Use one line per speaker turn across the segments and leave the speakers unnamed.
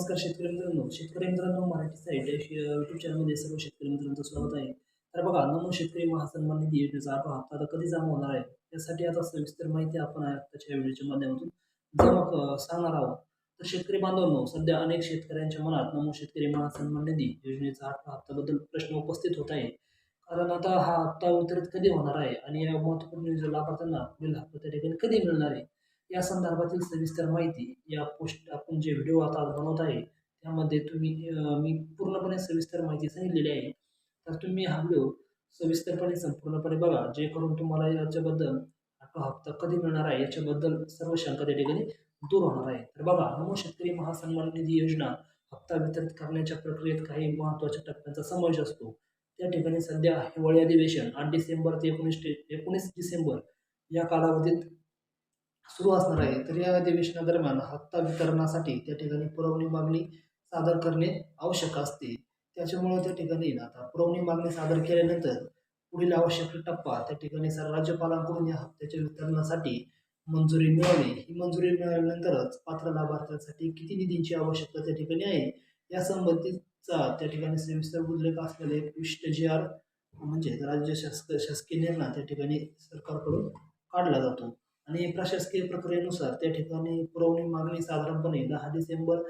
नमस्कार शेतकरी मित्रांनो मराठी साईट या यूट्यूब चॅनलमध्ये सर्व शेतकरी मित्रांचं स्वागत आहे. तर बघा, नमो शेतकरी महासन्मान निधी योजनेचा आठवा हप्ता आता कधी जमा होणार आहे, यासाठी आता सविस्तर माहिती आपण आताच्या व्हिडिओच्या माध्यमातून सांगणार आहोत. तर शेतकरी बांधवांनो, सध्या अनेक शेतकऱ्यांच्या मनात नमो शेतकरी महासन्मान निधी योजनेचा आठवा हप्त्याबद्दल प्रश्न उपस्थित होत आहे. कारण आता हा हप्ता वितरित कधी होणार आहे आणि या महत्त्वपूर्ण योजनेच्या लाभार्थ्यांना पुढील हप्ता त्या ठिकाणी कधी मिळणार आहे, या संदर्भातील सविस्तर माहिती या पोस्ट आपण जे व्हिडिओ आता बनवत आहे त्यामध्ये मी पूर्णपणे सविस्तर माहिती सांगितलेली आहे. तर तुम्ही हा व्हिडिओ सविस्तरपणे संपूर्णपणे बघा, जेणेकरून तुम्हाला याच्याबद्दल आठवा हप्ता कधी मिळणार आहे याच्याबद्दल सर्व शंका त्या ठिकाणी दूर होणार आहे. तर बघा, नमो शेतकरी महासन्मान निधी योजना हप्ता वितरित करण्याच्या प्रक्रियेत काही महत्त्वाच्या टप्प्यांचा समावेश असतो. त्या ठिकाणी सध्या हिवाळी अधिवेशन 8 डिसेंबर ते 19 डिसेंबर या कालावधीत सुरू असणार आहे. तर या अधिवेशनादरम्यान हप्ता वितरणासाठी त्या ठिकाणी पुरवणी मागणी सादर करणे आवश्यक असते. त्याच्यामुळे त्या ठिकाणी आता पुरवणी मागणी सादर केल्यानंतर पुढील आवश्यक टप्पा त्या ठिकाणी राज्यपालांकडून या हप्त्याच्या वितरणासाठी मंजुरी मिळवणे. ही मंजुरी मिळाल्यानंतरच पात्र लाभार्थ्यांसाठी किती निधीची आवश्यकता त्या ठिकाणी आहे या संबंधीचा त्या ठिकाणी सविस्तर उल्लेख असलेले एक विशिष्ट जी.आर म्हणजे राज्य शासकीय निर्णय त्या ठिकाणी सरकारकडून काढला जातो. आणि प्रशासकीय प्रक्रियेनुसार त्या ठिकाणी पुरवणी मागणी साधारणपणे 10 डिसेंबर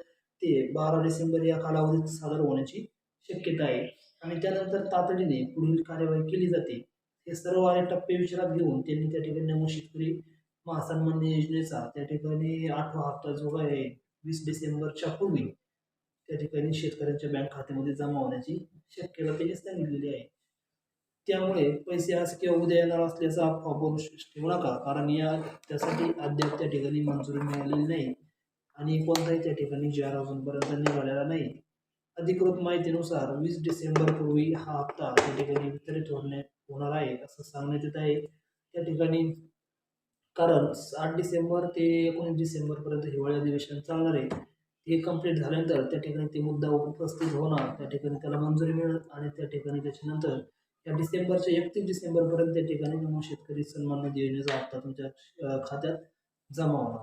ते 12 डिसेंबर या कालावधीत सादर होण्याची शक्यता आहे. आणि त्यानंतर तातडीने पुढील कार्यवाही केली जाते. हे सर्व टप्पे विचारात घेऊन त्यांनी त्या ठिकाणी नमो शेतकरी महासन्मान योजनेचा त्या ठिकाणी आठवा हप्ता जो आहे 20 डिसेंबरच्या पूर्वी त्या ठिकाणी शेतकऱ्यांच्या बँक खात्यामध्ये जमा होण्याची शक्यता त्यांनी सांगितलेली आहे. त्यामुळे पैसे आज किंवा उद्या येणार असल्याचा अफवा बोलू ठेवू नका, कारण त्यासाठी अद्याप त्या ठिकाणी मंजुरी मिळालेली नाही आणि कोणताही त्या ठिकाणी जी.आर अजूनपर्यंत निघालेला नाही. अधिकृत माहितीनुसार 20 डिसेंबर पूर्वी हा हप्ता त्या ठिकाणी वितरित होणार आहे असं सांगण्यात येत आहे. त्या ठिकाणी कारण 8 डिसेंबर ते 19 डिसेंबरपर्यंत हिवाळी अधिवेशन चालणार आहे. हे कंप्लीट झाल्यानंतर त्या ठिकाणी ते मुद्दा उपस्थित होणार, त्या ठिकाणी त्याला मंजुरी मिळत आणि त्या ठिकाणी त्याच्यानंतर या डिसेंबरच्या 31 डिसेंबरपर्यंत त्या ठिकाणी नमो शेतकरी सन्मान निधी योजनेचा हप्ता तुमच्या खात्यात जमा होणार.